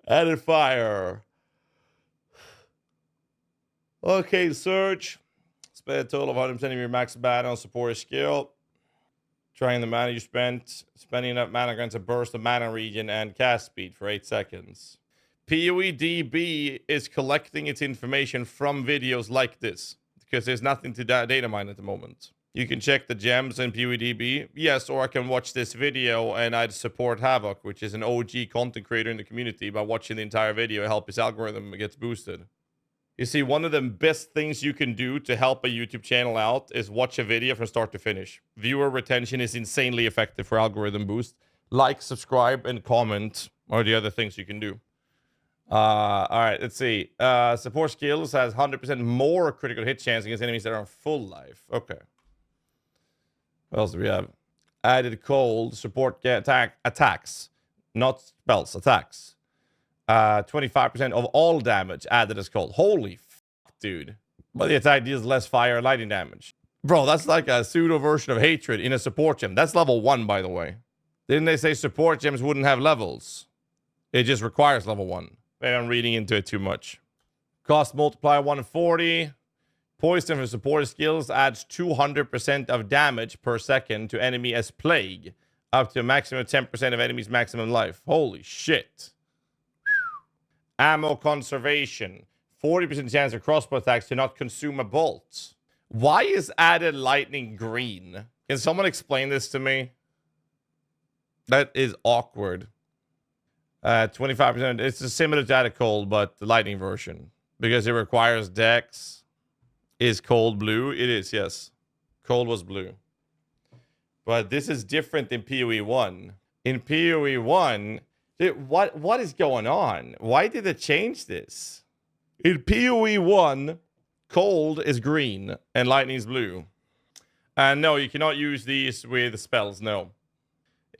Added fire. Okay, Surge. Spend a total of 100% of your max mana on support skill. Trying the mana you spent. Spending enough mana grants a burst of mana region and cast speed for 8 seconds. PoEDB is collecting its information from videos like this, because there's nothing to data mine at the moment. You can check the gems in PoEDB, yes, or I can watch this video and I'd support Havoc, which is an OG content creator in the community. By watching the entire video, help his algorithm gets boosted. You see, one of the best things you can do to help a YouTube channel out is watch a video from start to finish. Viewer retention is insanely effective for algorithm boost. Like, subscribe, and comment are the other things you can do. All right, let's see. Support skills has 100% more critical hit chance against enemies that are on full life. Okay. What else do we have? Added cold. Support attacks. Not spells, attacks. 25% of all damage added as cold. Holy fuck, dude. But the attack deals less fire and lightning damage. Bro, that's like a pseudo version of hatred in a support gem. That's level 1, by the way. Didn't they say support gems wouldn't have levels? It just requires level 1. Maybe I'm reading into it too much. Cost multiplier 140. Poison for support skills adds 200% of damage per second to enemy as plague. Up to a maximum of 10% of enemy's maximum life. Holy shit. Ammo conservation. 40% chance of crossbow attacks to not consume a bolt. Why is added lightning green? Can someone explain this to me? That is awkward. 25%. It's similar to added cold, but the lightning version. Because it requires dex. Is cold blue? It is, yes. Cold was blue. But this is different in PoE 1. In PoE 1... Dude, what is going on? Why did they change this? In PoE 1, cold is green and lightning is blue. And no, you cannot use these with spells, no.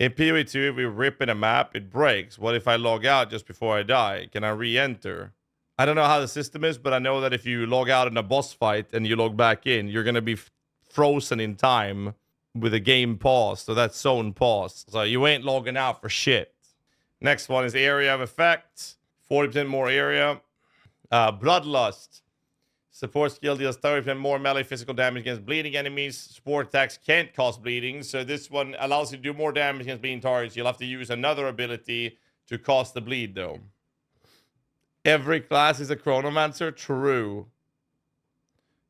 In PoE 2, if we rip in a map, it breaks. What if I log out just before I die? Can I re-enter? I don't know how the system is, but I know that if you log out in a boss fight and you log back in, you're going to be frozen in time with a game pause. So that's zone pause. So you ain't logging out for shit. Next one is area of effect. 40% more area. Bloodlust. Support skill deals 30% more melee physical damage against bleeding enemies. Support attacks can't cause bleeding, so this one allows you to do more damage against bleeding targets. You'll have to use another ability to cause the bleed, though. Every class is a chronomancer? True.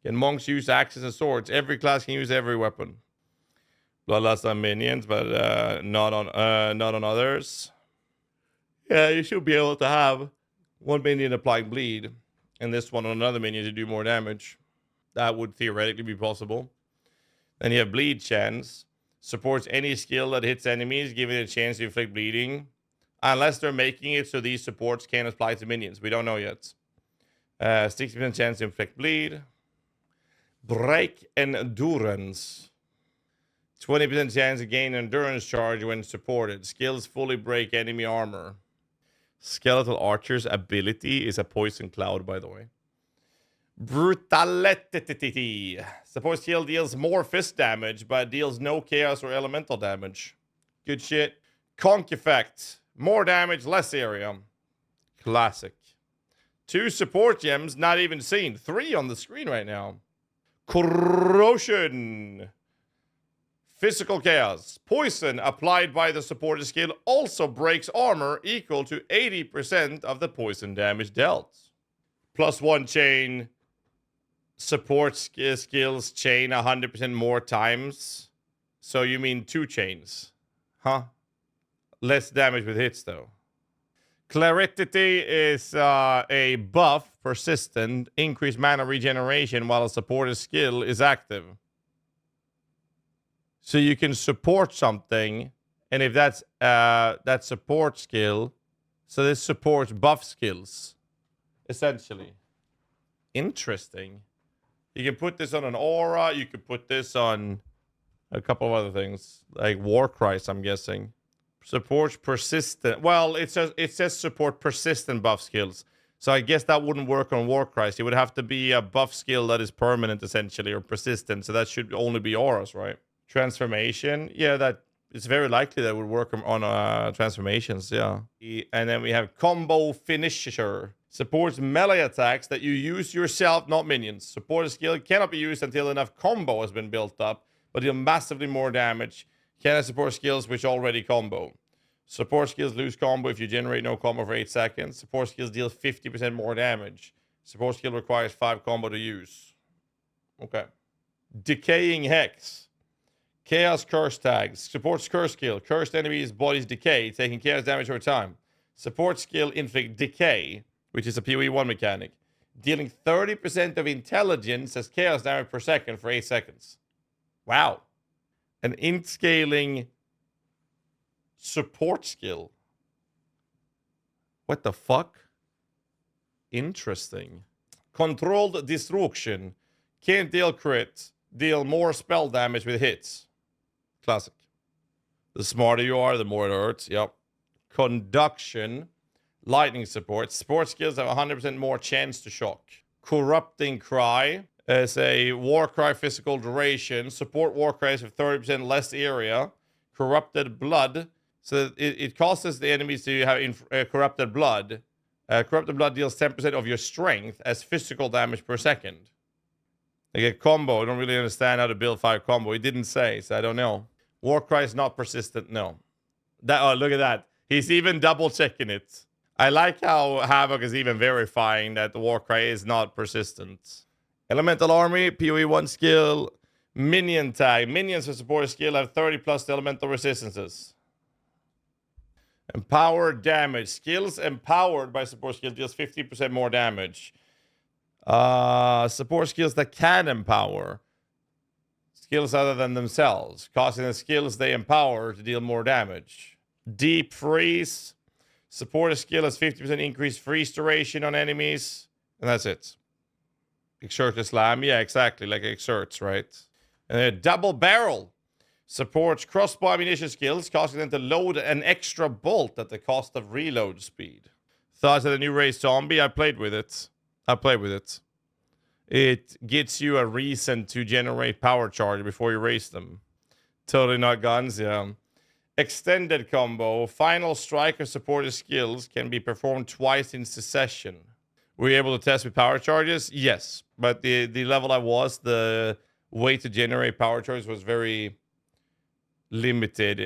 Can monks use axes and swords? Every class can use every weapon. Bloodlust on minions, but not on others. Yeah, you should be able to have one minion applying bleed, and this one on another minion to do more damage. That would theoretically be possible. Then you have bleed chance. Supports any skill that hits enemies, giving it a chance to inflict bleeding. Unless they're making it so these supports can apply to minions. We don't know yet. 60% chance to inflict bleed. Break endurance. 20% chance to gain endurance charge when supported. Skills fully break enemy armor. Skeletal Archer's ability is a poison cloud, by the way. Brutality. Support skill deals more fist damage, but deals no chaos or elemental damage. Good shit. Conk effect. More damage, less area. Classic. 2 support gems, not even seen. 3 on the screen right now. Corrosion. Physical chaos. Poison applied by the supported skill also breaks armor equal to 80% of the poison damage dealt. +1 chain. Support skills chain 100% more times. So you mean 2 chains. Huh? Less damage with hits, though. Clarity is a buff, persistent, increased mana regeneration while a supported skill is active. So you can support something, and if that's that support skill, so this supports buff skills, essentially. Interesting. You can put this on an aura. You could put this on a couple of other things, like warcries, I'm guessing. Supports persistent. Well, it says support persistent buff skills. So I guess that wouldn't work on warcries. It would have to be a buff skill that is permanent, essentially, or persistent. So that should only be auras, right? Transformation. Yeah, that it's very likely that would work on transformations, yeah. And then we have Combo Finisher. Supports melee attacks that you use yourself, not minions. Support skill cannot be used until enough combo has been built up, but deal massively more damage. Cannot support skills which already combo. Support skills lose combo if you generate no combo for 8 seconds. Support skills deal 50% more damage. Support skill requires 5 combo to use. Okay. Decaying Hex. Chaos Curse tags. Supports curse skill. Cursed enemies' bodies decay, taking chaos damage over time. Support skill inflict decay, which is a PoE 1 mechanic, dealing 30% of intelligence as chaos damage per second for 8 seconds. Wow. An int scaling support skill. What the fuck? Interesting. Controlled Destruction. Can't deal crit. Deal more spell damage with hits. Classic. The smarter you are, the more it hurts. Yep. Conduction. Lightning support. Support skills have 100% more chance to shock. Corrupting Cry is a warcry physical duration. Support warcries with 30% less area. Corrupted Blood. So it causes the enemies to have corrupted blood. Corrupted Blood deals 10% of your strength as physical damage per second. They get combo. I don't really understand how to build 5 combo. It didn't say, so I don't know. Warcry is not persistent. No. Oh, look at that. He's even double checking it. I like how Havoc is even verifying that the Warcry is not persistent. Elemental Army, PoE 1 skill, Minion tag. Minions with support skill have 30 plus elemental resistances. Empowered damage. Skills empowered by support skill deals 50% more damage. Support skills that can empower. Skills other than themselves, causing the skills they empower to deal more damage. Deep Freeze. Support a skill has 50% increased freeze duration on enemies. And that's it. Exert Slam. Yeah, exactly. Like exerts, right? And then Double Barrel. Supports crossbow ammunition skills, causing them to load an extra bolt at the cost of reload speed. Thoughts of the new race zombie? I played with it. It gets you a reason to generate power charge before you race them. Totally not guns, yeah. Extended combo. Final strike or supported skills can be performed twice in succession. Were you able to test with power charges? Yes. But the level I was, the way to generate power charges was very limited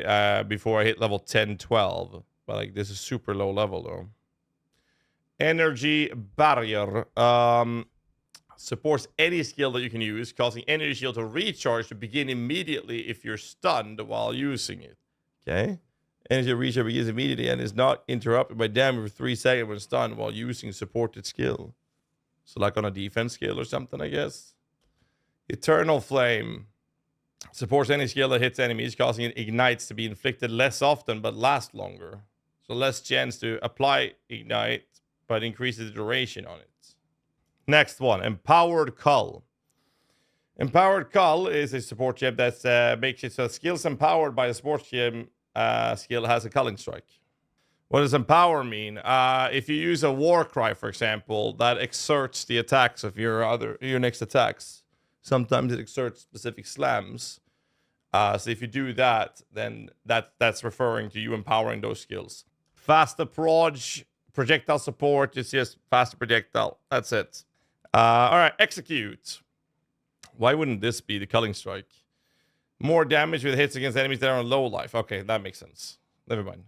before I hit level 10, 12. But like this is super low level though. Energy Barrier. Supports any skill that you can use, causing energy shield to recharge to begin immediately if you're stunned while using it. Okay. Energy recharge begins immediately and is not interrupted by damage for 3 seconds when stunned while using supported skill. So like on a defense skill or something, I guess. Eternal Flame. Supports any skill that hits enemies, causing it ignites to be inflicted less often but last longer. So less chance to apply ignite, but increases the duration on it. Next one, Empowered Cull. Empowered Cull is a support gem that makes it so skills empowered by a support gem skill has a culling strike. What does empower mean? If you use a warcry, for example, that exerts the attacks of your next attacks. Sometimes it exerts specific slams. So if you do that, then that's referring to you empowering those skills. Faster projectile support is just faster projectile. That's it. All right, Execute. Why wouldn't this be the culling strike? More damage with hits against enemies that are on low life. Okay, that makes sense. Never mind.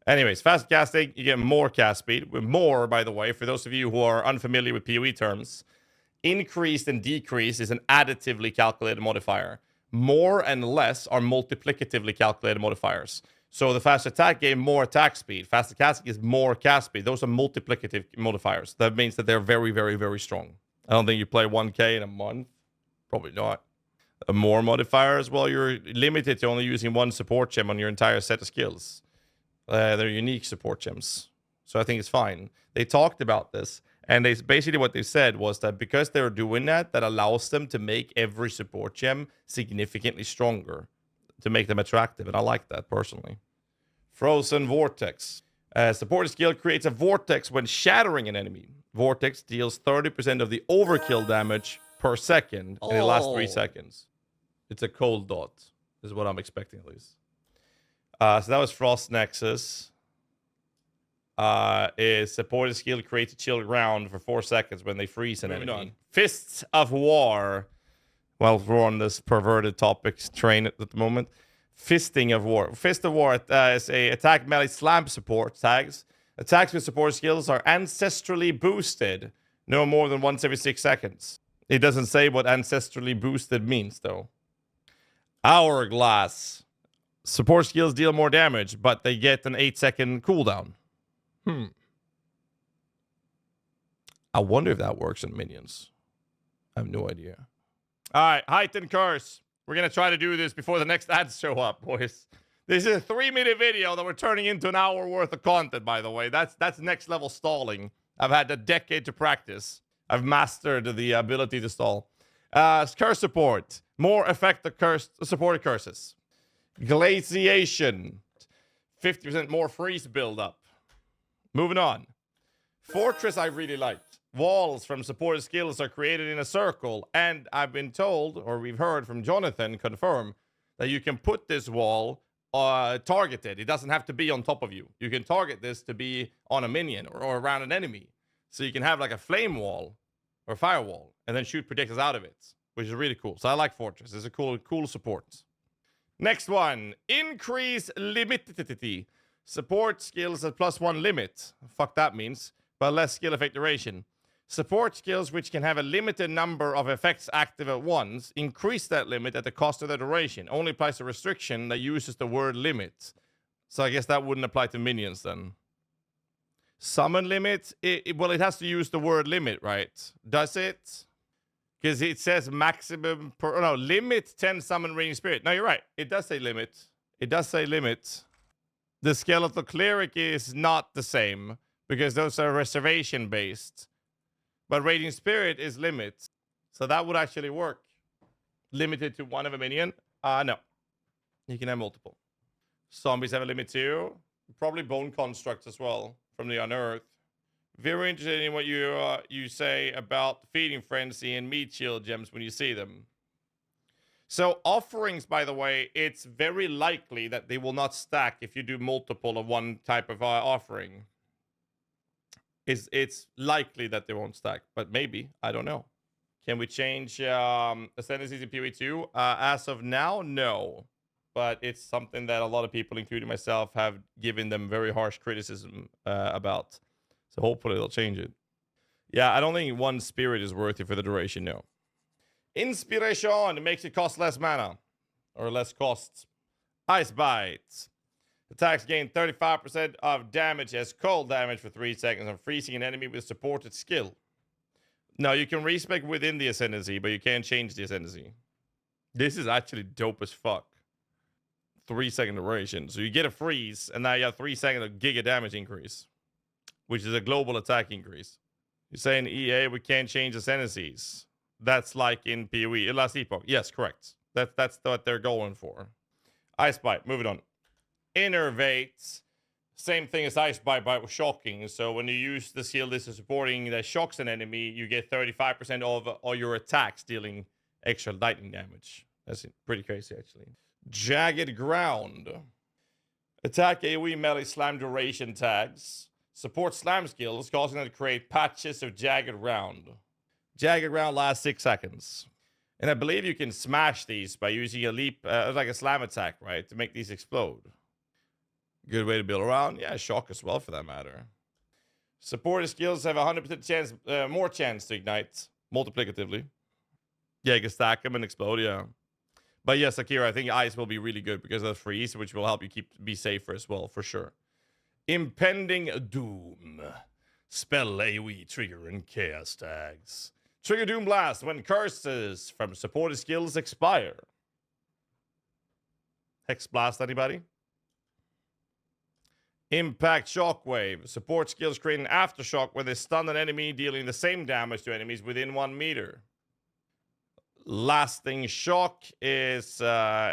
Anyways, fast casting, you get more cast speed. With more, by the way, for those of you who are unfamiliar with PoE terms, increased and decreased is an additively calculated modifier. More and less are multiplicatively calculated modifiers. So the fast attack gave more attack speed. Faster casting is more cast speed. Those are multiplicative modifiers. That means that they're very, very, very strong. I don't think you play 1k in a month. Probably not. More modifiers, well, you're limited to only using one support gem on your entire set of skills. They're unique support gems. So I think it's fine. They talked about this. And basically what they said was that because they're doing that, that allows them to make every support gem significantly stronger. To make them attractive. And I like that personally. Frozen Vortex. Supported skill creates a vortex when shattering an enemy. Vortex deals 30% of the overkill damage per second. And it lasts 3 seconds. It's a cold dot. Is what I'm expecting at least. So that was Frost Nexus. Is supported skill creates a chill ground for 4 seconds when they freeze an enemy. Fists of War. Well, we're on this perverted topics train at the moment. Fisting of War. Fist of War is a attack melee slam support tags. Attacks with support skills are ancestrally boosted no more than once every 6 seconds. It doesn't say what ancestrally boosted means, though. Hourglass. Support skills deal more damage, but they get an 8-second cooldown. I wonder if that works on minions. I have no idea. All right, Heightened Curse. We're going to try to do this before the next ads show up, boys. This is a 3-minute video that we're turning into an hour worth of content, by the way. That's next level stalling. I've had a decade to practice. I've mastered the ability to stall. Curse support. More effective supported curses. Glaciation. 50% more freeze buildup. Moving on. Fortress I really liked. Walls from supported skills are created in a circle, and I've been told, or we've heard from Jonathan confirm, that you can put this wall targeted. It doesn't have to be on top of you. You can target this to be on a minion or around an enemy. So you can have like a flame wall or firewall and then shoot projectiles out of it, which is really cool. So I like Fortress. It's a cool support. Next one. Increase limitity. Support skills at +1 limit. Fuck that means. But less skill effect duration. Support skills which can have a limited number of effects active at once increase that limit at the cost of the duration. Only applies a restriction that uses the word limit. So I guess that wouldn't apply to minions then. Summon limit? Well, it has to use the word limit, right? Does it? Because it says maximum per... No, limit 10 summon radiant spirit. No, you're right. It does say limit. It does say limit. The skeletal cleric is not the same because those are reservation based. But radiant spirit is limit. So that would actually work. Limited to one of a minion? No. You can have multiple. Zombies have a limit too. Probably bone constructs as well from the Unearthed. Very interested in what you say about feeding frenzy and meat shield gems when you see them. So offerings, by the way, it's very likely that they will not stack if you do multiple of one type of offering. It's likely that they won't stack, but maybe. I don't know. Can we change ascendancies in PoE 2? As of now, no. But it's something that a lot of people, including myself, have given them very harsh criticism about. So hopefully they'll change it. Yeah, I don't think one spirit is worth it for the duration, no. Inspiration makes it cost less mana. Or less costs. Ice Bites. Attacks gain 35% of damage as cold damage for 3 seconds on freezing an enemy with supported skill. No, you can respec within the ascendancy, but you can't change the ascendancy. This is actually dope as fuck. 3-second duration. So you get a freeze, and now you have 3 seconds of giga damage increase, which is a global attack increase. You're saying EA, we can't change ascendancies. That's like in PoE. Last Epoch. Yes, correct. That's what they're going for. Ice Bite. Moving on. Innervate. Same thing as Ice Bite, but shocking. So when you use the skill this is supporting that shocks an enemy, you get 35% of all your attacks dealing extra lightning damage. That's pretty crazy, actually. Jagged Ground. Attack AoE melee slam duration tags. Support slam skills, causing them to create patches of Jagged Ground. Jagged Ground lasts 6 seconds. And I believe you can smash these by using a leap, like a slam attack, right? To make these explode. Good way to build around. Yeah, shock as well, for that matter. Supported skills have 100% chance, more chance to ignite multiplicatively. Yeah, you can stack them and explode, yeah. But yes, Akira, I think ice will be really good because of the freeze, which will help you be safer as well, for sure. Impending Doom. Spell AoE trigger and chaos tags. Trigger Doom Blast when curses from supported skills expire. Hex Blast, anybody? Impact Shockwave. Support skills create an aftershock when they stun an enemy, dealing the same damage to enemies within 1 meter. Lasting Shock is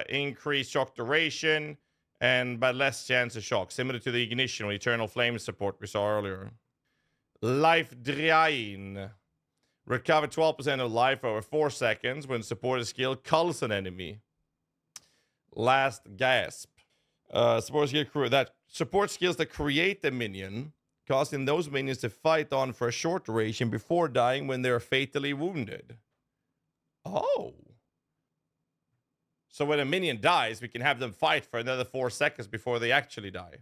increased shock duration and by less chance of shock, similar to the Ignition or Eternal Flame support we saw earlier. Life Drain. Recover 12% of life over 4 seconds when supported skill culls an enemy. Last Gasp. Support skills that create the minion, causing those minions to fight on for a short duration before dying when they're fatally wounded. Oh. So when a minion dies, we can have them fight for another 4 seconds before they actually die.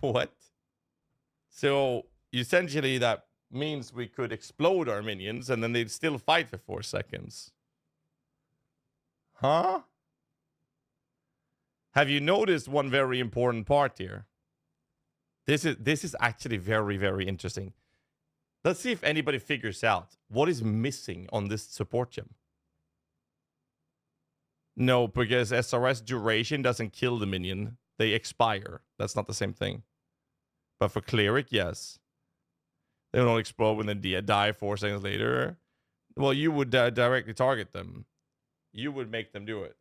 What? So essentially that means we could explode our minions and then they'd still fight for 4 seconds. Huh? Have you noticed one very important part here? This is actually very, very interesting. Let's see if anybody figures out what is missing on this support gem. No, because SRS duration doesn't kill the minion. They expire. That's not the same thing. But for cleric, yes. They don't explode when they die 4 seconds later. Well, you would directly target them. You would make them do it.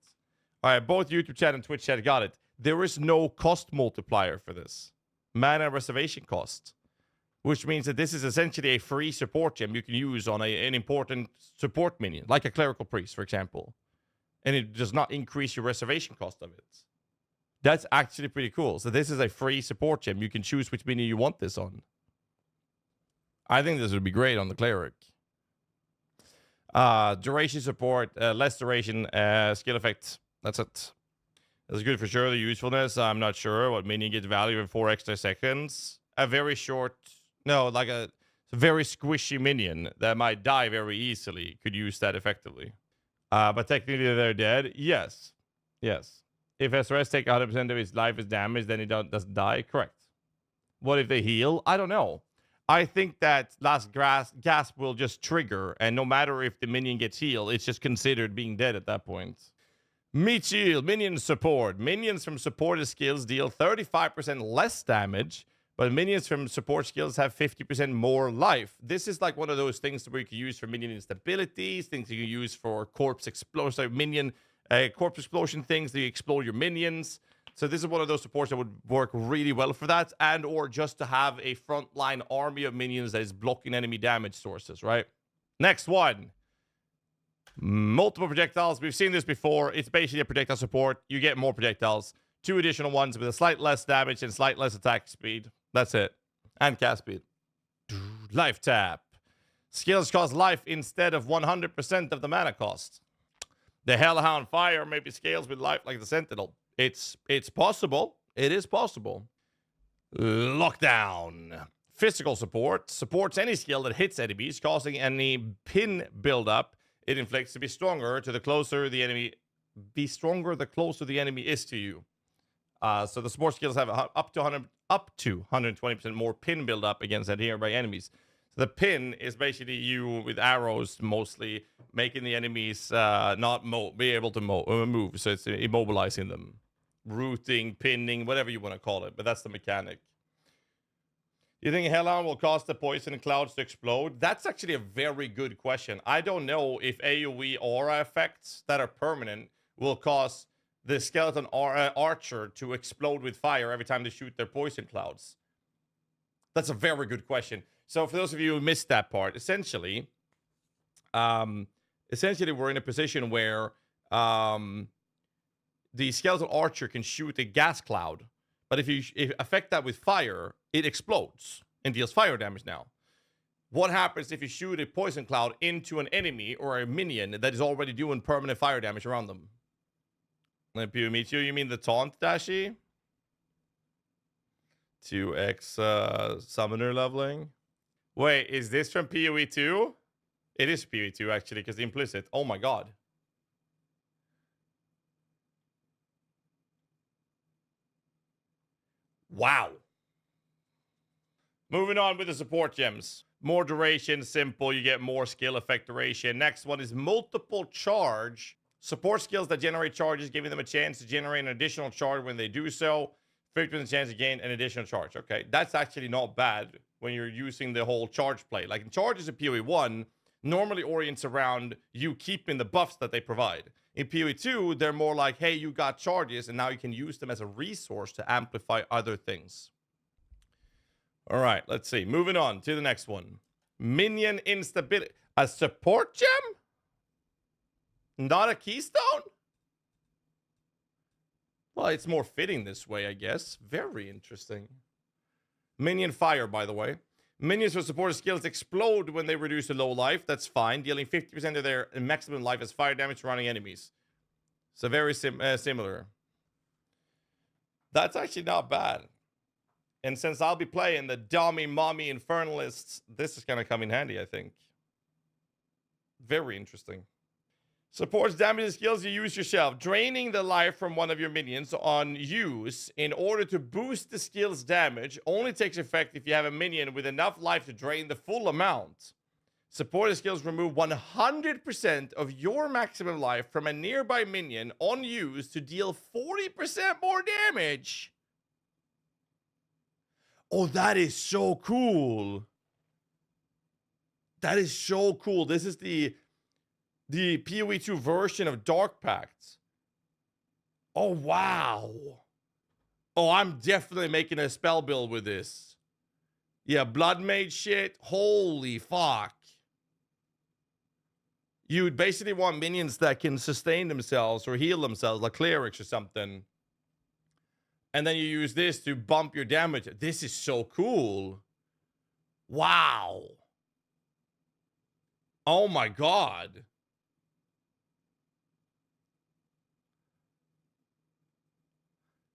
All right, both YouTube chat and Twitch chat got it. There is no cost multiplier for this. Mana reservation cost. Which means that this is essentially a free support gem you can use on an important support minion. Like a clerical priest, for example. And it does not increase your reservation cost of it. That's actually pretty cool. So this is a free support gem. You can choose which minion you want this on. I think this would be great on the cleric. Duration support, less duration, skill effect. That's it. That's good for sure. The usefulness, I'm not sure what minion gets value in 4 extra seconds. A very short, no, like a very squishy minion that might die very easily could use that effectively. But technically they're dead. Yes. Yes. If SRS take 100% of his life as damage, then he doesn't die. Correct. What if they heal? I don't know. I think that last gasp will just trigger, and no matter if the minion gets healed, it's just considered being dead at that point. Meixsell, minion support. Minions from supported skills deal 35% less damage, but minions from support skills have 50% more life. This is like one of those things where you can use for minion instabilities, things you can use for corpse explosion, corpse explosion things that you explode your minions. So this is one of those supports that would work really well for that, and or just to have a frontline army of minions that is blocking enemy damage sources, right? Next one. Multiple projectiles. We've seen this before. It's basically a projectile support. You get more projectiles. 2 additional ones with a slight less damage and slight less attack speed. That's it. And cast speed. Life tap. Skills cost life instead of 100% of the mana cost. The Hellhound Fire maybe scales with life like the Sentinel. It's possible. It is possible. Lockdown. Physical support. Supports any skill that hits enemies, causing any pin buildup it inflicts to be stronger to the closer the enemy. Be stronger the closer the enemy is to you. So the support skills have up to 120% more pin buildup against nearby enemies. So the pin is basically you with arrows mostly making the enemies not be able to move. So it's immobilizing them. Rooting, pinning, whatever you want to call it. But that's the mechanic. You think Hellhound will cause the poison clouds to explode? That's actually a very good question. I don't know if AoE aura effects that are permanent will cause the skeleton archer to explode with fire every time they shoot their poison clouds. That's a very good question. So for those of you who missed that part, essentially we're in a position where the skeletal archer can shoot a gas cloud, but if you affect that with fire, it explodes and deals fire damage now. What happens if you shoot a poison cloud into an enemy or a minion that is already doing permanent fire damage around them? You mean the taunt, Dashi? 2x summoner leveling. Wait, is this from PoE 2? It is PoE 2 actually, because the implicit. Oh my god. Wow. Moving on with the support gems. More duration, simple. You get more skill effect duration. Next one is multiple charge. Support skills that generate charges, giving them a chance to generate an additional charge when they do so. 50% chance to gain an additional charge. Okay, that's actually not bad when you're using the whole charge play. Like in charges in PoE 1, normally orients around you keeping the buffs that they provide. In PoE 2, they're more like, hey, you got charges, and now you can use them as a resource to amplify other things. All right, let's see. Moving on to the next one. Minion instability. A support gem? Not a keystone? Well, it's more fitting this way, I guess. Very interesting. Minion fire, by the way. Minions with supported skills explode when they reduce to low life. That's fine. Dealing 50% of their maximum life as fire damage to running enemies. So very similar. That's actually not bad. And since I'll be playing the Dummy Mommy Infernalists, this is going to come in handy, I think. Very interesting. Supports damage skills you use yourself. Draining the life from one of your minions on use in order to boost the skill's damage only takes effect if you have a minion with enough life to drain the full amount. Supported skills remove 100% of your maximum life from a nearby minion on use to deal 40% more damage. Oh, that is so cool. That is so cool. This is the PoE 2 version of Dark Pact. Oh, wow. Oh, I'm definitely making a spell build with this. Yeah, Blood Mage shit. Holy fuck. You basically want minions that can sustain themselves or heal themselves, like clerics or something. And then you use this to bump your damage. This is so cool. Wow. Oh my god.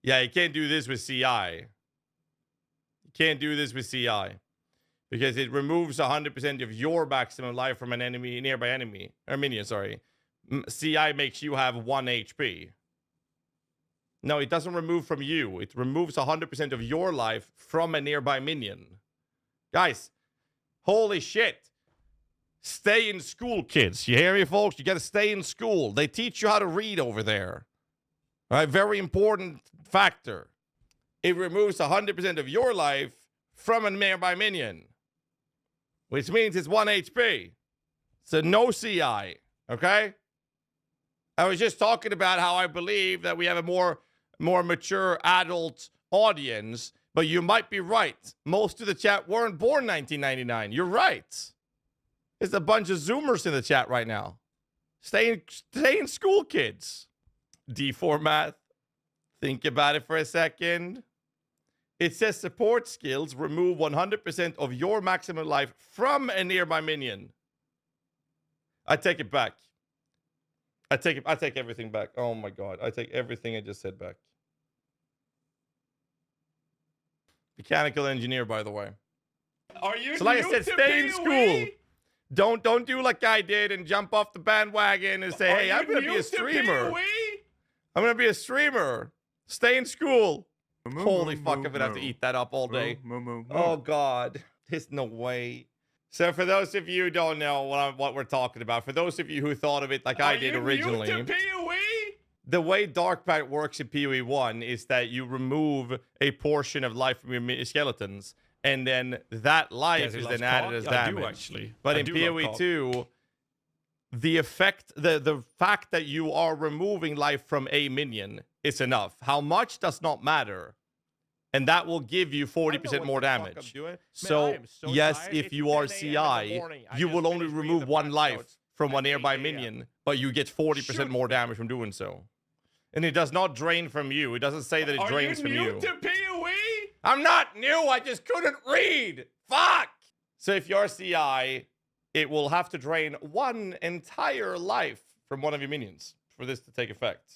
Yeah, you can't do this with CI. You can't do this with CI. Because it removes 100% of your maximum life from an enemy, nearby enemy. Or minion, sorry. CI makes you have 1 HP. No, it doesn't remove from you. It removes 100% of your life from a nearby minion. Guys, holy shit. Stay in school, kids. You hear me, folks? You gotta stay in school. They teach you how to read over there. All right, very important factor. It removes 100% of your life from a nearby minion. Which means it's 1 HP. So no CI, okay? I was just talking about how I believe that we have a more mature adult audience, but you might be right. Most of the chat weren't born 1999. You're right. There's a bunch of Zoomers in the chat right now. Stay in school, kids. D4 math. Think about it for a second. It says support skills remove 100% of your maximum life from a nearby minion. I take it back. I take everything back. Oh my god. I take everything I just said back. Mechanical engineer, by the way. Are you so like I said, stay in school. Don't do like I did and jump off the bandwagon and say, hey, I'm gonna be a streamer. I'm gonna be a streamer. Stay in school. Holy fuck, I'm gonna have to eat that up all day. Oh god. There's no way. So for those of you who don't know what we're talking about, for those of you who thought of it like I did originally, the way Dark Pact works in PoE 1 is that you remove a portion of life from your skeletons, and then that life is then added as damage. I do, actually. But in PoE 2, the effect, the fact that you are removing life from a minion is enough. How much does not matter. And that will give you 40% more damage. So, yes, if you are CI, you will only remove 1 life from a nearby minion, but you get 40% more damage from doing so. And it does not drain from you. It doesn't say that it drains from you. Are you new to PoE? I'm not new. I just couldn't read. Fuck. So if you're CI, it will have to drain 1 entire life from one of your minions for this to take effect.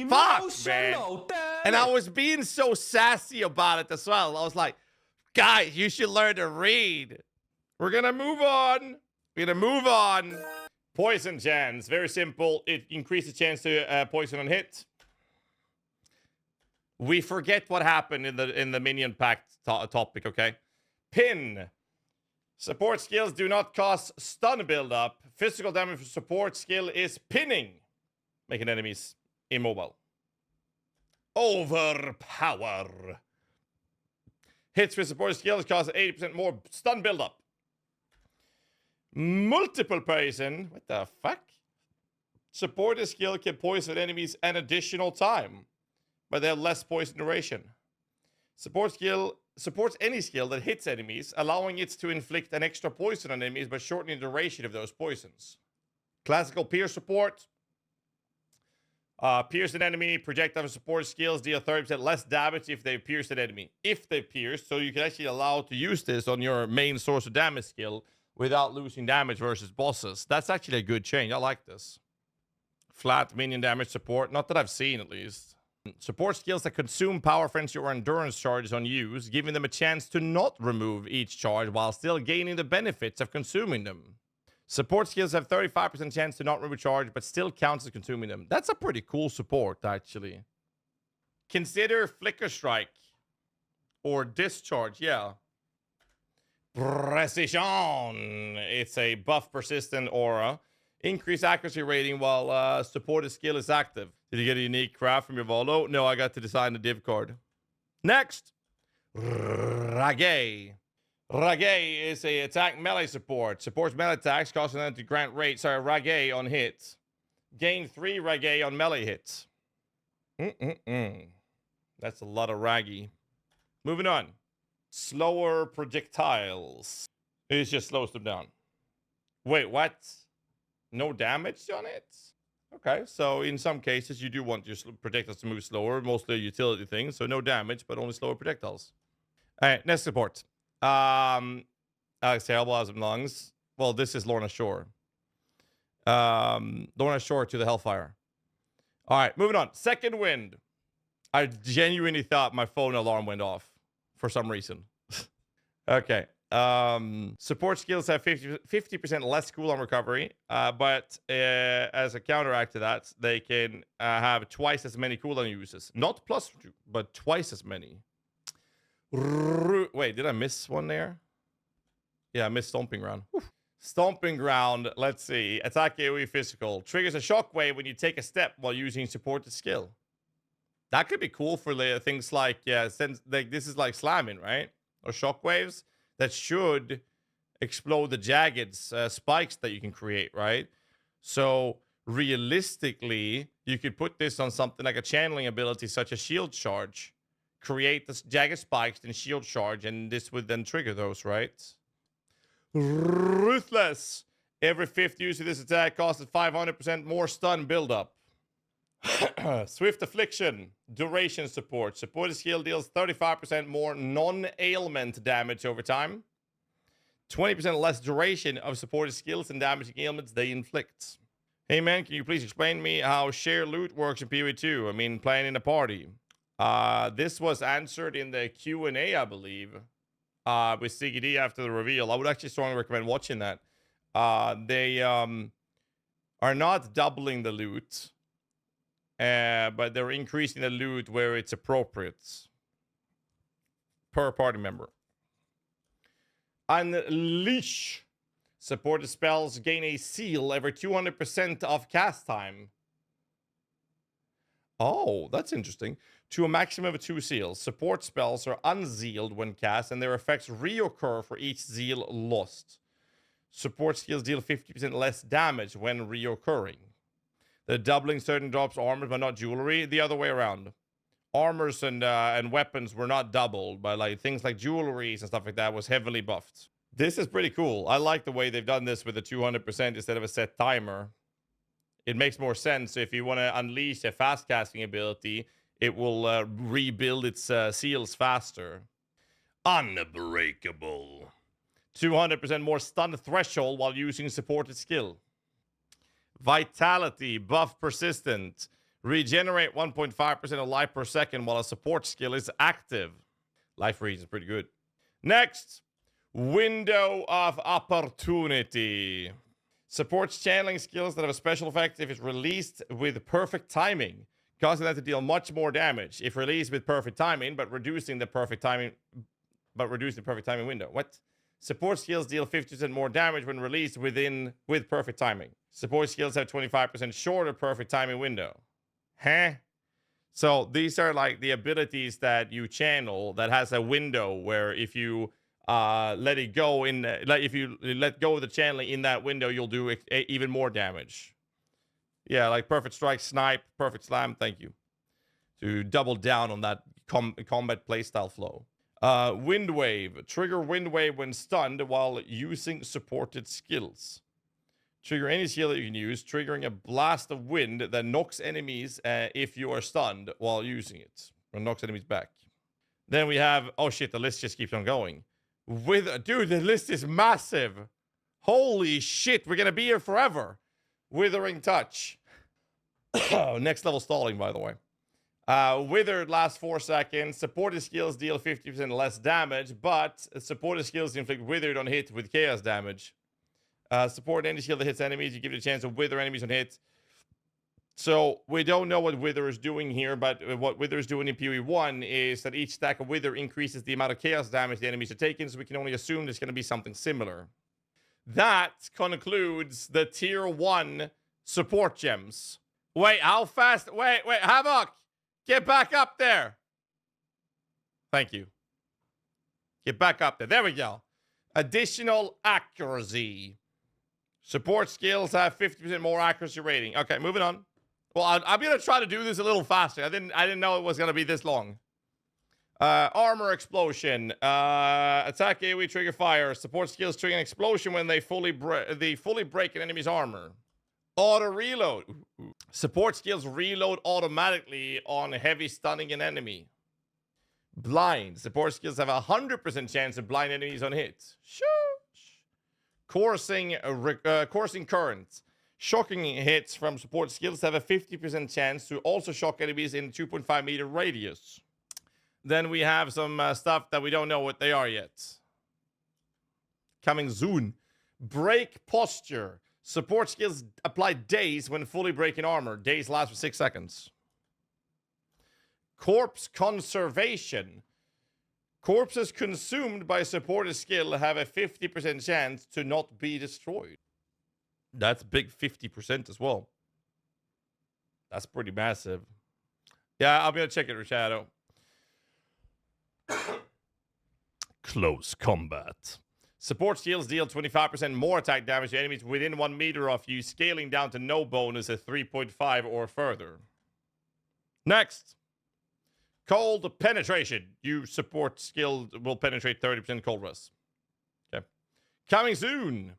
Fuck, man. And I was being so sassy about it as well. I was like, guys, you should learn to read. We're gonna move on. Poison chance. Very simple. It increases the chance to poison on hit. We forget what happened in the Minion Pact topic, okay? Pin. Support skills do not cause stun buildup. Physical damage for support skill is pinning, making enemies immobile. Overpower. Hits with support skills cause 80% more stun buildup. Multiple poison. What the fuck? Support skill can poison enemies an additional time, but they have less poison duration. Support skill supports any skill that hits enemies, allowing it to inflict an extra poison on enemies by shortening the duration of those poisons. Classical peer support. Pierce an enemy, projectile and support skills deal 30% less damage if they pierce an enemy. If they pierce, so you can actually allow to use this on your main source of damage skill without losing damage versus bosses. That's actually a good change. I like this. Flat minion damage support, not that I've seen at least. Support skills that consume power frenzy or endurance charges on use, giving them a chance to not remove each charge while still gaining the benefits of consuming them. Support skills have 35% chance to not remove charge, but still counts as consuming them. That's a pretty cool support, actually. Consider Flicker Strike. Or Discharge, yeah. Precision. It's a buff persistent aura. Increase accuracy rating while supported skill is active. Did you get a unique craft from your Volo? No, I got to design the div card. Next. Rage. Rage is a attack melee support. Supports melee attacks, causing them to grant rage. Sorry, Rage on hits. Gain 3 Rage on melee hits. That's a lot of Raggy. Moving on. Slower projectiles. It just slows them down. Wait, what? No damage on it? Okay, so in some cases you do want your projectiles to move slower, mostly utility things, so no damage, but only slower projectiles. All right, next support. Exile Blossom Lungs. Well, this is Lorna Shore. Lorna Shore to the Hellfire. All right, moving on. Second Wind. I genuinely thought my phone alarm went off for some reason. Okay. Support skills have 50% less cooldown recovery, but as a counteract to that, they can have twice as many cooldown uses. Not plus 2, but twice as many. Wait, did I miss one there? Yeah, I missed Stomping Ground. Whew. Stomping Ground, let's see. Attack AoE physical. Triggers a shockwave when you take a step while using supported skill. That could be cool for things like, yeah, since like this is like slamming, right? Or shockwaves that should explode the jagged spikes that you can create, right? So realistically, you could put this on something like a channeling ability such as shield charge. Create the jagged spikes and shield charge, and this would then trigger those, right? Ruthless. Every 5th use of this attack costs 500% more stun buildup. Swift Affliction. Duration support. Supported skill deals 35% more non-ailment damage over time. 20% less duration of supported skills and damaging ailments they inflict. Hey man, can you please explain to me how share loot works in PoE 2? I mean, playing in a party. This was answered in the Q&A, I believe, with CGD after the reveal. I would actually strongly recommend watching that. They are not doubling the loot, but they're increasing the loot where it's appropriate per party member. Unleash. Supported spells gain a seal every 200% of cast time. Oh, that's interesting. To a maximum of 2 seals. Support spells are unsealed when cast, and their effects reoccur for each seal lost. Support skills deal 50% less damage when reoccurring. They're doubling certain drops armor, but not jewelry. The other way around. Armors and weapons were not doubled, but like things like jewelries and stuff like that was heavily buffed. This is pretty cool. I like the way they've done this with the 200% instead of a set timer. It makes more sense. If you want to unleash a fast casting ability, it will rebuild its seals faster. Unbreakable. 200% more stun threshold while using supported skill. Vitality, buff persistent. Regenerate 1.5% of life per second while a support skill is active. Life regen is pretty good. Next, Window of Opportunity. Supports channeling skills that have a special effect if it's released with perfect timing, causing them to deal much more damage if released with perfect timing, but reducing the perfect timing window. What? Support skills deal 50% more damage when released with perfect timing. Support skills have 25% shorter perfect timing window. Huh? So these are like the abilities that you channel that has a window where if you let it go if you let go of the channeling in that window, you'll do even more damage. Yeah, like perfect strike, snipe, perfect slam. Thank you. To double down on that combat playstyle flow. Wind wave. Trigger wind wave when stunned while using supported skills. Trigger any skill that you can use, triggering a blast of wind that knocks enemies if you are stunned while using it. Or knocks enemies back. Then we have... Oh shit, the list just keeps on going. Dude, the list is massive. Holy shit, we're gonna be here forever. Withering Touch. Next level stalling, by the way. Withered lasts 4 seconds. Supported skills deal 50% less damage, but supported skills inflict withered on hit with chaos damage. Support any skill that hits enemies. You give it a chance to wither enemies on hit. So we don't know what Wither is doing here, but what Wither is doing in PoE 1 is that each stack of Wither increases the amount of chaos damage the enemies are taking, so we can only assume there's going to be something similar. That concludes the Tier 1 support gems. Wait, how fast? Wait, Havoc! Get back up there! Thank you. Get back up there. There we go. Additional accuracy. Support skills have 50% more accuracy rating. Okay, moving on. Well, I'm gonna try to do this a little faster. I didn't know it was gonna be this long. Armor explosion. Attack AoE trigger fire. Support skills trigger an explosion when they fully break an enemy's armor. Auto reload. Support skills reload automatically on heavy stunning an enemy. Blind. Support skills have a 100% chance of blind enemies on hit. Shush. Coursing current. Shocking hits from support skills have a 50% chance to also shock enemies in 2.5 meter radius. Then we have some stuff that we don't know what they are yet. Coming soon. Break posture. Support skills apply daze when fully breaking armor. Daze lasts for 6 seconds. Corpse conservation. Corpses consumed by supported skill have a 50% chance to not be destroyed. That's big 50% as well. That's pretty massive. Yeah, I'm gonna check it, Richado. Close combat. Support skills deal 25% more attack damage to enemies within 1 meter of you, scaling down to no bonus at 3.5 or further. Next. Cold penetration. You support skill will penetrate 30% cold rest. Okay. Coming soon.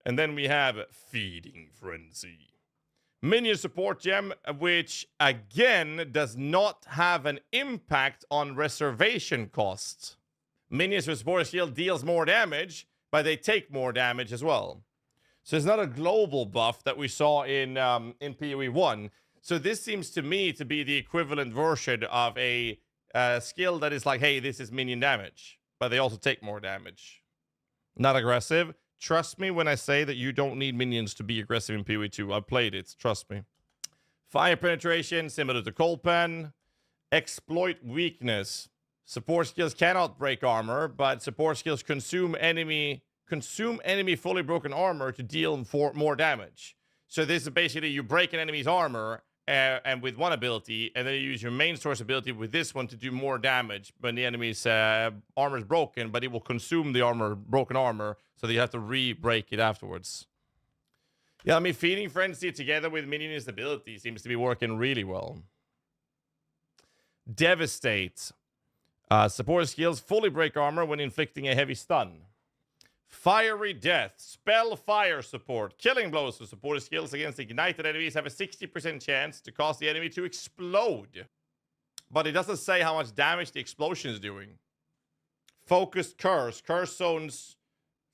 And then we have Feeding Frenzy. Minion support gem, which again does not have an impact on reservation costs. Minions with support skill deals more damage, but they take more damage as well. So it's not a global buff that we saw in PoE 1. So this seems to me to be the equivalent version of a skill that is like, hey, this is minion damage, but they also take more damage. Not aggressive. Trust me when I say that you don't need minions to be aggressive in PoE 2. I've played it. Trust me. Fire penetration, similar to Cold Pen. Exploit weakness. Support skills cannot break armor, but support skills consume enemy fully broken armor to deal more damage. So this is basically you break an enemy's armor and with one ability, and then you use your main source ability with this one to do more damage when the enemy's armor is broken, but it will consume the broken armor, so that you have to re-break it afterwards. Yeah, I mean, Feeding Frenzy together with Minion's ability seems to be working really well. Devastate. Support skills fully break armor when inflicting a heavy stun. Fiery Death. Spell fire support. Killing blows for supported skills against ignited enemies have a 60% chance to cause the enemy to explode. But it doesn't say how much damage the explosion is doing. Focused Curse. Curse zones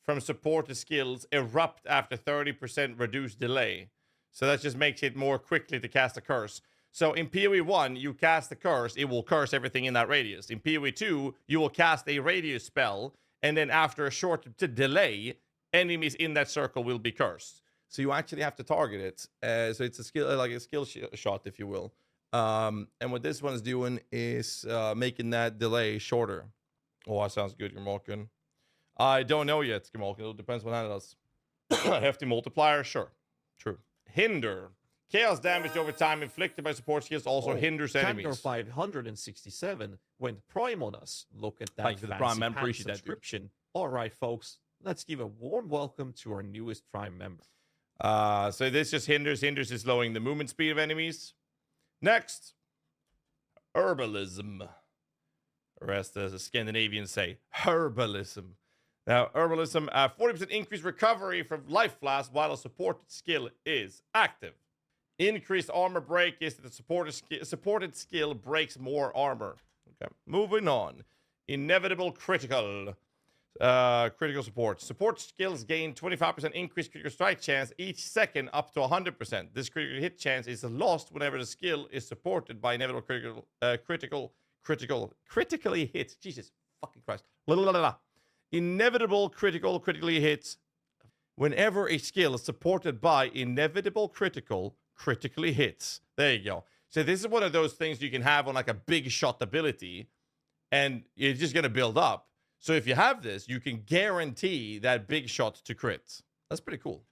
from supported skills erupt after 30% reduced delay. So that just makes it more quickly to cast a curse. So in PoE 1, you cast a curse, it will curse everything in that radius. In PoE 2, you will cast a radius spell, and then after a short delay, enemies in that circle will be cursed. So you actually have to target it. So it's a skill, like a skill shot, if you will. And what this one's doing is making that delay shorter. Oh, that sounds good, Gamalkin. I don't know yet, Gamalkin. It depends what that does. Hefty multiplier, sure. True. Hinder. Chaos damage over time inflicted by support skills also hinders enemies. Kangar 567 went prime on us. Look at that. Thank you for the prime member. Appreciate that, subscription. All right, folks. Let's give a warm welcome to our newest prime member. So this just hinders. Hinders is slowing the movement speed of enemies. Next. Herbalism. Or as the Scandinavians say, herbalism. Now, Herbalism, 40% increased recovery from life flask while a supported skill is active. Increased armor break is that the supported skill breaks more armor. Okay, moving on. Inevitable critical. Critical support. Support skills gain 25% increased critical strike chance each second up to 100%. This critical hit chance is lost whenever the skill is supported by inevitable critically hit. Jesus fucking Christ. Inevitable critically hits whenever a skill is supported by inevitable critically hits. There you go. So this is one of those things you can have on like a big shot ability, and it's just gonna build up. So if you have this, you can guarantee that big shot to crit. That's pretty cool.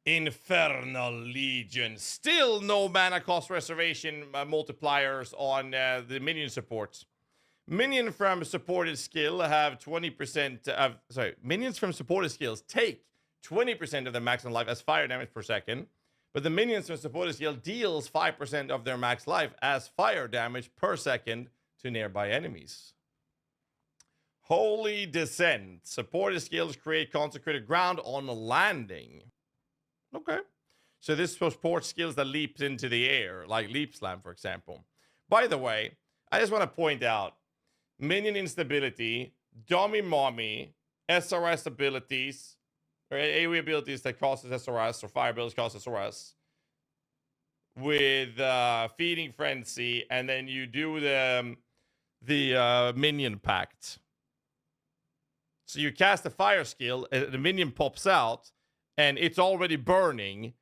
Infernal Legion. Still no mana cost reservation multipliers on the minion supports. Minion from supported skill have 20% of... Sorry, minions from supported skills take 20% of their maximum life as fire damage per second. But the minions from supported skill deals 5% of their max life as fire damage per second to nearby enemies. Holy Descent. Supported skills create consecrated ground on landing. Okay. So this supports skills that leap into the air, like Leap Slam, for example. By the way, I just want to point out, minion instability, Dummy Mommy, SRS abilities, or AoE abilities that causes SRS, or fire abilities causes SRS, with Feeding Frenzy, and then you do the Minion Pact. So you cast a fire skill, the minion pops out, and it's already burning.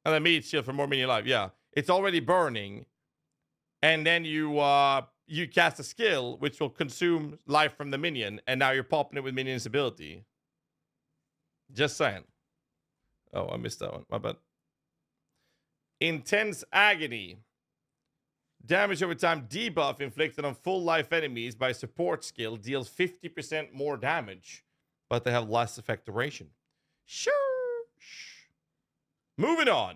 And then meat shield for more minion life. Yeah, it's already burning. And then you cast a skill, which will consume life from the minion, and now you're popping it with minion's ability. Just saying. Oh, I missed that one. My bad. Intense Agony. Damage over time debuff inflicted on full life enemies by support skill deals 50% more damage, but they have less effect duration. Sure. Moving on.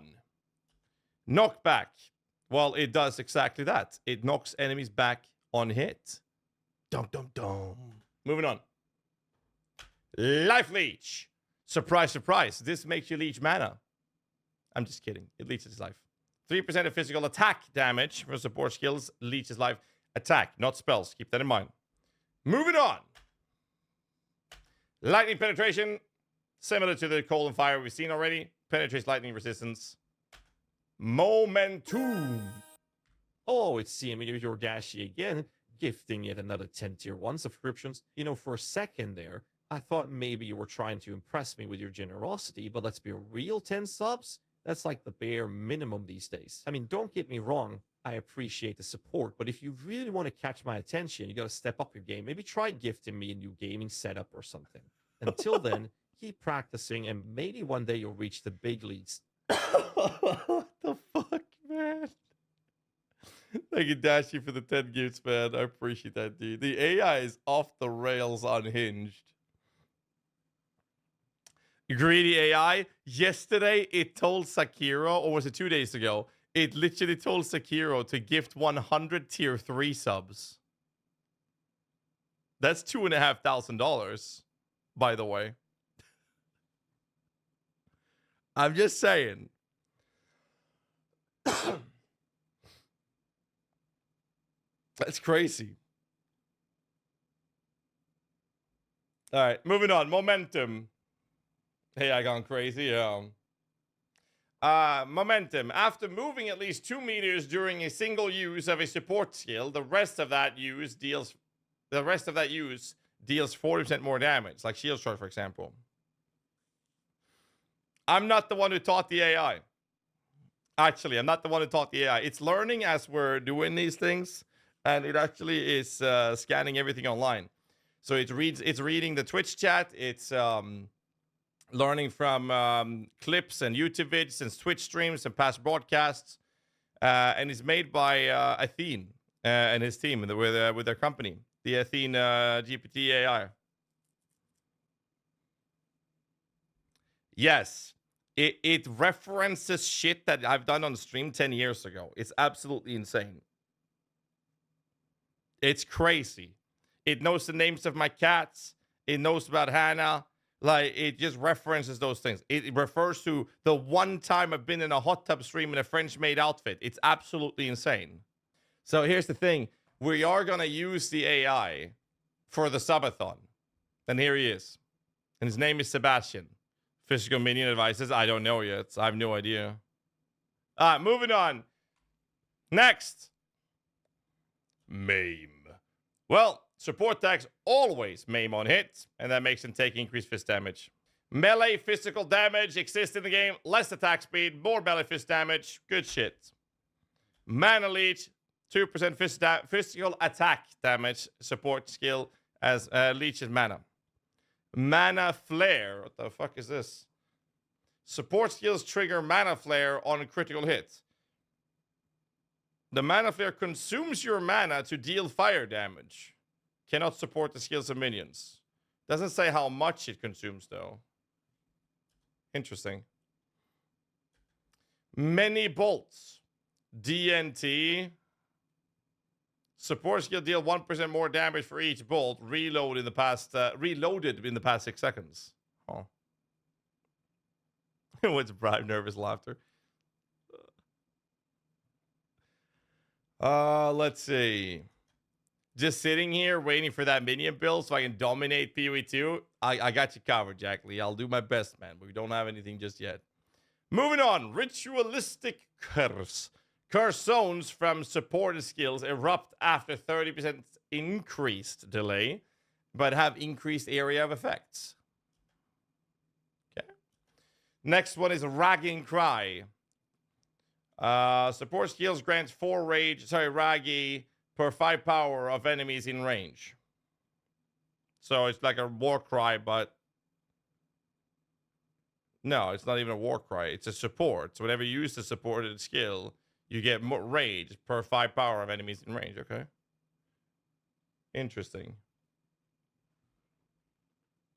Knockback. Well, it does exactly that. It knocks enemies back on hit. Dum dum dum. Moving on. Life Leech. Surprise, surprise. This makes you leech mana. I'm just kidding. It leeches life. 3% of physical attack damage for support skills leeches life. Attack, not spells. Keep that in mind. Moving on. Lightning penetration. Similar to the cold and fire we've seen already. Penetrates lightning resistance. Momentum. Oh, it's CME your GHAZZY again, gifting yet another 10 tier 1 subscriptions. You know, for a second there, I thought maybe you were trying to impress me with your generosity, but let's be real, 10 subs? That's like the bare minimum these days. I mean, don't get me wrong, I appreciate the support, but if you really want to catch my attention, you gotta step up your game. Maybe try gifting me a new gaming setup or something. Until then, keep practicing, and maybe one day you'll reach the big leagues. What the fuck, man? Thank you, Dashy, for the 10 gifts, man. I appreciate that, dude. The AI is off the rails unhinged. Greedy AI. Yesterday, it told Sakiro, or was it 2 days ago? It literally told Sakiro to gift 100 tier 3 subs. That's $2,500, by the way. I'm just saying. That's crazy. All right, moving on. Momentum. Hey, I gone crazy. Momentum. After moving at least 2 meters during a single use of a support skill, the rest of that use deals 40% more damage, like Shield Strike, for example. I'm not the one who taught the AI. Actually, I'm not the one who taught the AI. It's learning as we're doing these things, and it actually is scanning everything online. So it's reading the Twitch chat. It's learning from clips and YouTube vids and Twitch streams and past broadcasts. And it's made by Athene and his team with their company, the Athene GPT AI. Yes. It references shit that I've done on stream 10 years ago. It's absolutely insane. It's crazy. It knows the names of my cats. It knows about Hannah. Like, it just references those things. It refers to the one time I've been in a hot tub stream in a French-made outfit. It's absolutely insane. So here's the thing. We are going to use the AI for the subathon. And here he is. And his name is Sebastian. Physical minion advices. I don't know yet. I have no idea. Moving on. Next. Maim. Well, support tags always maim on hit, and that makes him take increased fist damage. Melee physical damage exists in the game. Less attack speed, more melee fist damage. Good shit. Mana leech, 2% physical attack damage. Support skill as leeches mana. Mana flare. What the fuck is this? Support skills trigger mana flare on a critical hit. The mana flare consumes your mana to deal fire damage. Cannot support the skills of minions. Doesn't say how much it consumes, though. Interesting. Many bolts. DNT. Support skill deal 1% more damage for each bolt. Reloaded in the past 6 seconds. Oh. What's bribe nervous laughter? Let's see. Just sitting here waiting for that minion build so I can dominate PoE 2. I got you covered, Jack Lee. I'll do my best, man. But we don't have anything just yet. Moving on. Ritualistic curse. Curse zones from supported skills erupt after 30% increased delay, but have increased area of effects. Okay. Next one is Ragging Cry. Support skills grants 4 Raggy per 5 power of enemies in range. So it's like a war cry, but no, it's not even a war cry. It's a support. So whenever you use the supported skill, you get more rage per 5 power of enemies in range. Okay. Interesting.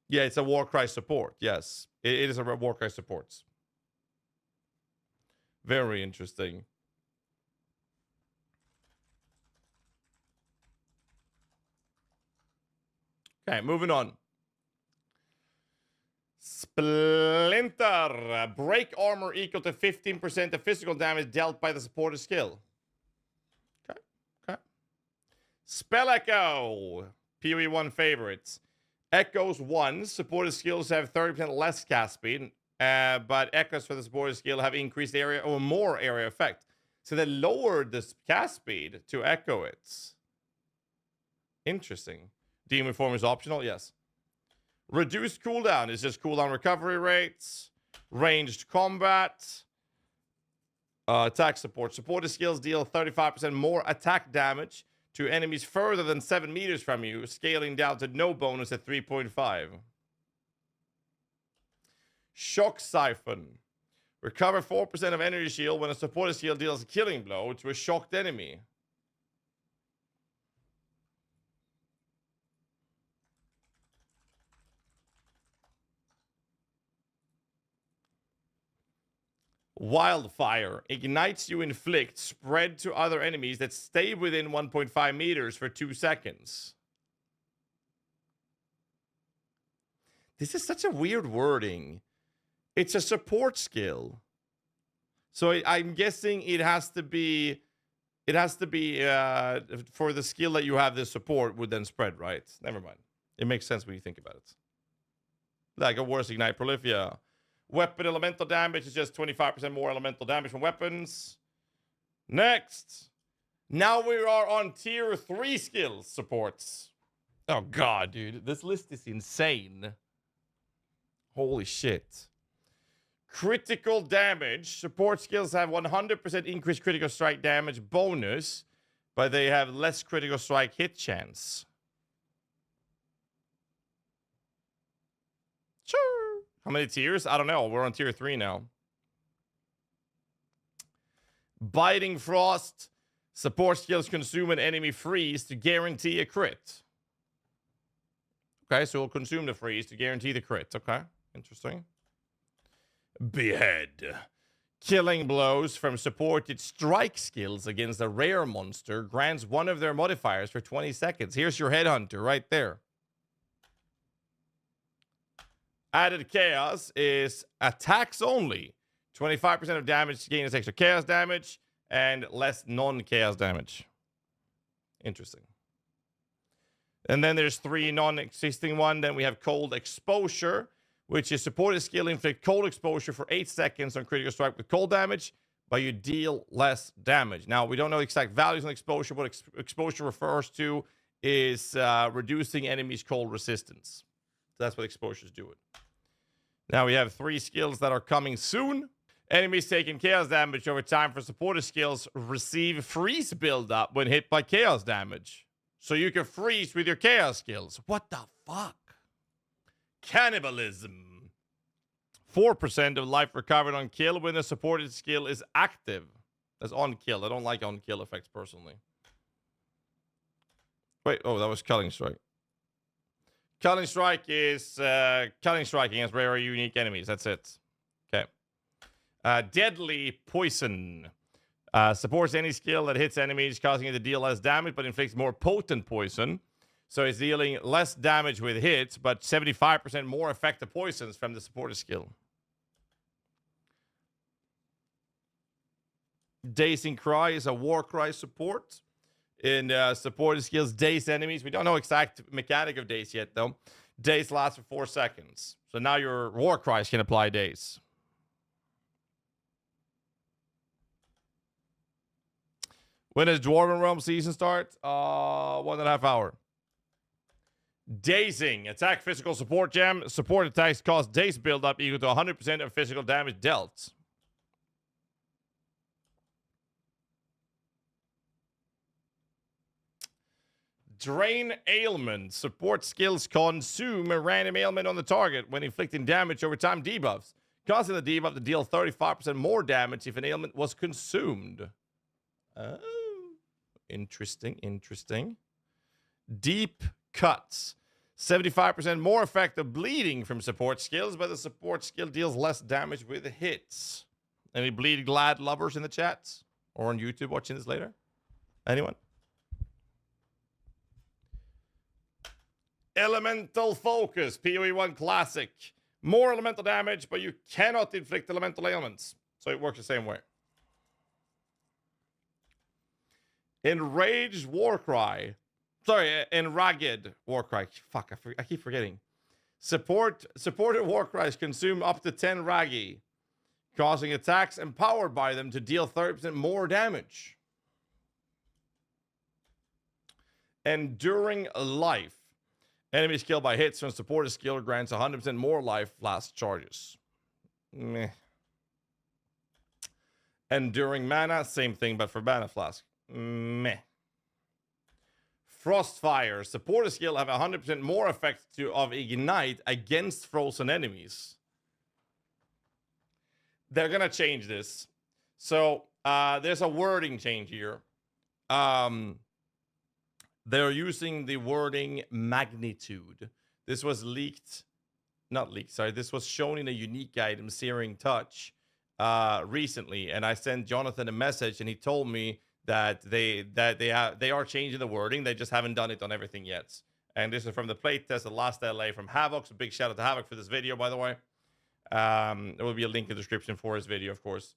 Yeah, it's a war cry support. Yes, it is a war cry support. Very interesting. Okay, moving on. Splinter. Break armor equal to 15% of physical damage dealt by the supported skill. Okay, okay. Spell Echo. PoE 1 favorites. Echoes 1. Supported skills have 30% less cast speed. But echoes for the supported skill have increased area or more area effect. So they lowered the cast speed to echo it. Interesting. Demon form is optional, yes. Reduced cooldown is just cooldown recovery rates. Ranged combat. Attack support. Supported skills deal 35% more attack damage to enemies further than 7 meters from you, scaling down to no bonus at 3.5. Shock Siphon. Recover 4% of energy shield when a supported shield deals a killing blow to a shocked enemy. Wildfire. Ignites you inflict spread to other enemies that stay within 1.5 meters for 2 seconds. This is such a weird wording. It's a support skill. So I'm guessing it has to be for the skill that you have, the support would then spread, right? Never mind. It makes sense when you think about it. Like a worse Ignite Prolifia. Weapon elemental damage is just 25% more elemental damage from weapons. Next. Now we are on tier 3 skills supports. Oh god, dude. This list is insane. Holy shit. Critical damage. Support skills have 100% increased critical strike damage bonus, but they have less critical strike hit chance. Sure. How many tiers? I don't know. We're on tier 3 now. Biting Frost. Support skills consume an enemy freeze to guarantee a crit. Okay, so we'll consume the freeze to guarantee the crit. Okay, interesting. Behead. Killing blows from supported strike skills against a rare monster grants one of their modifiers for 20 seconds. Here's your headhunter right there. Added chaos is attacks only. 25% of damage gain is extra chaos damage and less non-chaos damage. Interesting. And then there's 3 non-existing one. Then we have cold exposure, which is supported skill inflict cold exposure for 8 seconds on critical strike with cold damage, but you deal less damage. Now, we don't know exact values on exposure. What exposure refers to is reducing enemies' cold resistance. So that's what exposure is doing. Now we have 3 skills that are coming soon. Enemies taking chaos damage over time for supported skills receive freeze buildup when hit by chaos damage. So you can freeze with your chaos skills. What the fuck? Cannibalism. 4% of life recovered on kill when a supported skill is active. That's on kill. I don't like on kill effects personally. Wait, oh, that was Culling Strike. Culling Strike is Culling Strike against rare or unique enemies. That's it. Okay. Deadly Poison. Supports any skill that hits enemies, causing it to deal less damage, but inflicts more potent poison. So it's dealing less damage with hits, but 75% more effective poisons from the supported skill. Dazing Cry is a warcry support. In supported skills, daze enemies. We don't know exact mechanic of daze yet, though. Daze lasts for 4 seconds. So now your warcries can apply daze. When does Dwarven Realm season start? 1.5 hours. Dazing. Attack physical support gem. Support attacks cause daze buildup equal to 100% of physical damage dealt. Drain Ailment. Support skills consume a random ailment on the target when inflicting damage over time debuffs, causing the debuff to deal 35% more damage if an ailment was consumed. Oh. Interesting. Deep Cuts. 75% more effective bleeding from support skills, but the support skill deals less damage with hits. Any Bleed Glad lovers in the chats? Or on YouTube watching this later? Anyone? Elemental Focus. PoE 1 Classic. More elemental damage, but you cannot inflict elemental ailments. So it works the same way. Enraged Warcry. Sorry, Enraged Warcry. Fuck, I keep forgetting. Supported Warcries consume up to 10 Ragi, causing attacks empowered by them to deal 30% more damage. Enduring Life. Enemies killed by hits from supported skill grants 100% more life last charges. Meh. Enduring Mana, same thing, but for Mana Flask. Meh. Frostfire. Supported skill have 100% more effect of Ignite against frozen enemies. They're going to change this. So, there's a wording change here. They're using the wording magnitude. This was leaked. Not leaked, sorry. This was shown in a unique item, Searing Touch, recently. And I sent Jonathan a message, and he told me that they are changing the wording. They just haven't done it on everything yet. And this is from the playtest at Last LA from Havoc. So big shout out to Havoc for this video, by the way. There will be a link in the description for his video, of course.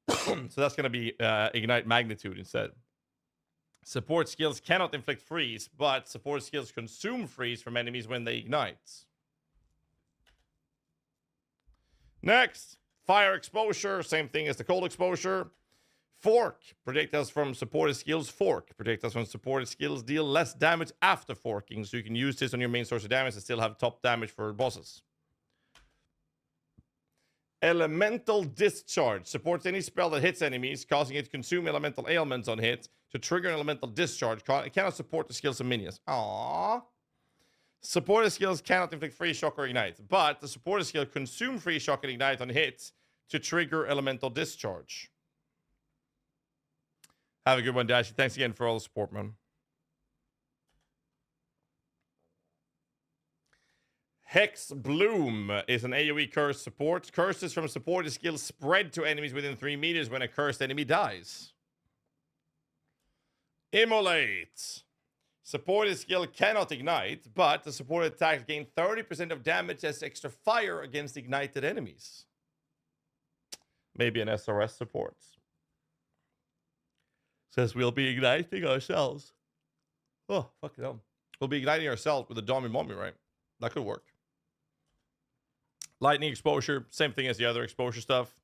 So that's going to be Ignite Magnitude instead. Support skills cannot inflict freeze, but support skills consume freeze from enemies when they ignite. Next, Fire Exposure. Same thing as the Cold Exposure. Fork. Projectiles from supported skills fork. Projectiles from supported skills deal less damage after forking, so you can use this on your main source of damage and still have top damage for bosses. Elemental Discharge. Supports any spell that hits enemies, causing it to consume elemental ailments on hit. To trigger an elemental discharge, it cannot support the skills of minions. Aww. Supported skills cannot inflict free shock or ignite, but the supported skill consume free shock and ignite on hits to trigger elemental discharge. Have a good one, Dashy. Thanks again for all the support, man. Hex Bloom is an AoE curse support. Curses from supported skills spread to enemies within 3 meters when a cursed enemy dies. Immolate. Supported skill cannot ignite, but the supported attacks gain 30% of damage as extra fire against ignited enemies. Maybe an SRS support. Says we'll be igniting ourselves. Oh, fucking hell. We'll be igniting ourselves with a Dommy Mommy, right? That could work. Lightning exposure, same thing as the other exposure stuff.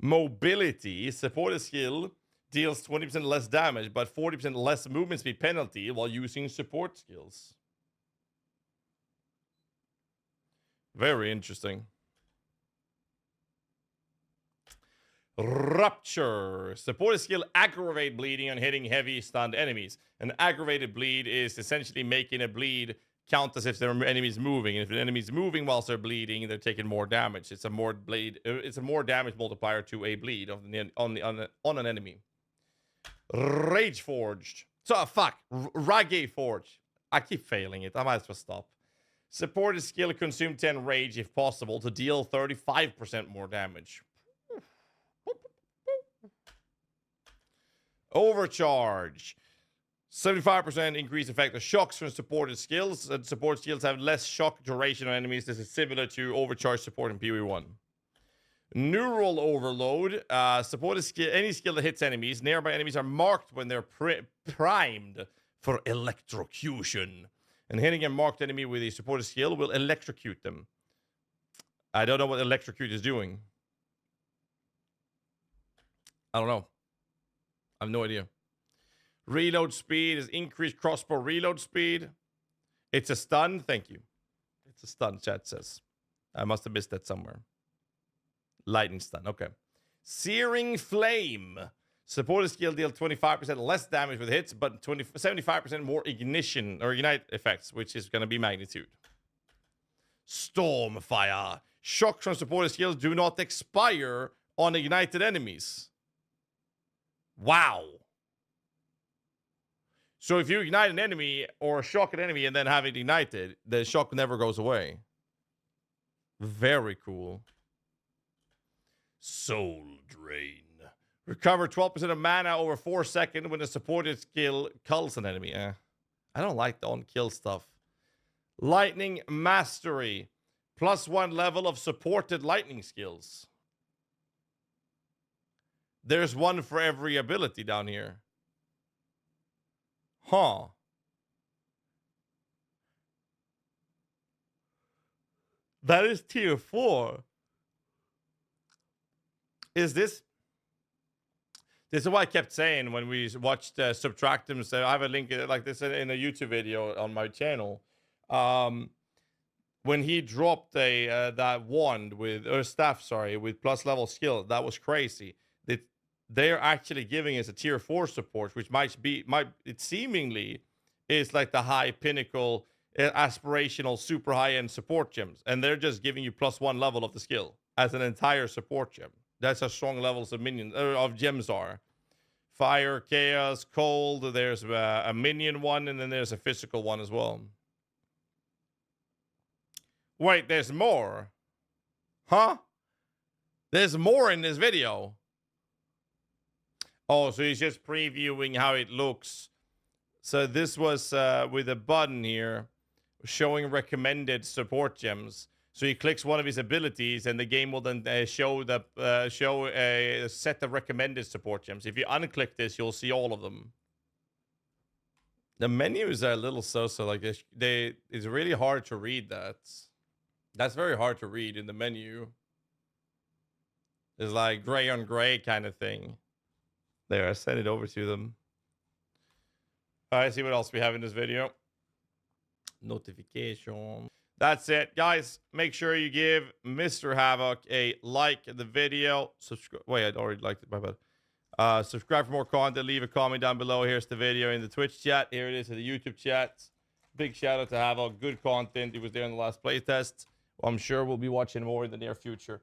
Mobility, supported skill deals 20% less damage, but 40% less movement speed penalty while using support skills. Very interesting. Rupture. Supported skill aggravate bleeding on hitting heavy stunned enemies. An aggravated bleed is essentially making a bleed count as if their enemy's moving. And if an enemy's moving whilst they're bleeding, they're taking more damage. It's a more damage multiplier to a bleed on an enemy. Rage Forged. So fuck. Rage Forge. I keep failing it. I might as well stop. Supported skill consume 10 rage if possible to deal 35% more damage. Overcharge. 75% increased effect of shocks from supported skills. And support skills have less shock duration on enemies. This is similar to overcharge support in PoE1. Neural overload. Supported skill. Any skill that hits enemies. Nearby enemies are marked when they're primed for electrocution. And hitting a marked enemy with a supported skill will electrocute them. I don't know what electrocute is doing. I don't know. I have no idea. Reload speed is increased crossbow reload speed. It's a stun. Thank you. It's a stun, chat says. I must have missed that somewhere. Lightning stun. Okay. Searing flame. Supported skill deal 25% less damage with hits, but 75% more ignition or ignite effects, which is going to be magnitude. Stormfire. Shocks from supported skills do not expire on ignited enemies. Wow. So if you ignite an enemy or shock an enemy and then have it ignited, the shock never goes away. Very cool. Soul Drain. Recover 12% of mana over 4 seconds when a supported skill culls an enemy. I don't like the on-kill stuff. Lightning Mastery. +1 level of supported lightning skills. There's one for every ability down here. Huh. That is tier 4. Is this... This is what I kept saying when we watched Subtractum. So I have a link like this in a YouTube video on my channel. When he dropped that wand with, or staff, sorry, with plus level skill, that was crazy. They're actually giving us a tier 4 support, which it seemingly is like the high pinnacle, aspirational, super high end support gems, and they're just giving you +1 level of the skill as an entire support gem. That's how strong levels of minions of gems are. Fire, chaos, cold. There's a minion one, and then there's a physical one as well. Wait, there's more. Huh? There's more in this video. Oh, so he's just previewing how it looks. So this was with a button here showing recommended support gems. So he clicks one of his abilities, and the game will then show a set of recommended support gems. If you unclick this, you'll see all of them. The menus are a little so-so. Like it's really hard to read that. That's very hard to read in the menu. It's like gray on gray kind of thing. There, I sent it over to them. All right, see what else we have in this video. Notification. That's it, guys. Make sure you give Mr. Havoc a like the video. Subscribe. Wait, I'd already liked it. My bad. Subscribe for more content. Leave a comment down below. Here's the video in the Twitch chat. Here it is in the YouTube chat. Big shout out to Havoc. Good content. He was there in the last playtest. I'm sure we'll be watching more in the near future.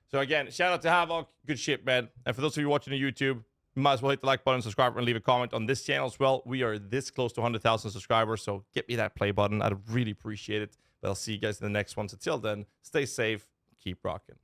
So again, shout out to Havoc. Good shit, man. And for those of you watching on YouTube, you might as well hit the like button, subscribe, and leave a comment on this channel as well. We are this close to 100,000 subscribers, so get me that play button. I'd really appreciate it. But I'll see you guys in the next one. So till then, stay safe, keep rocking.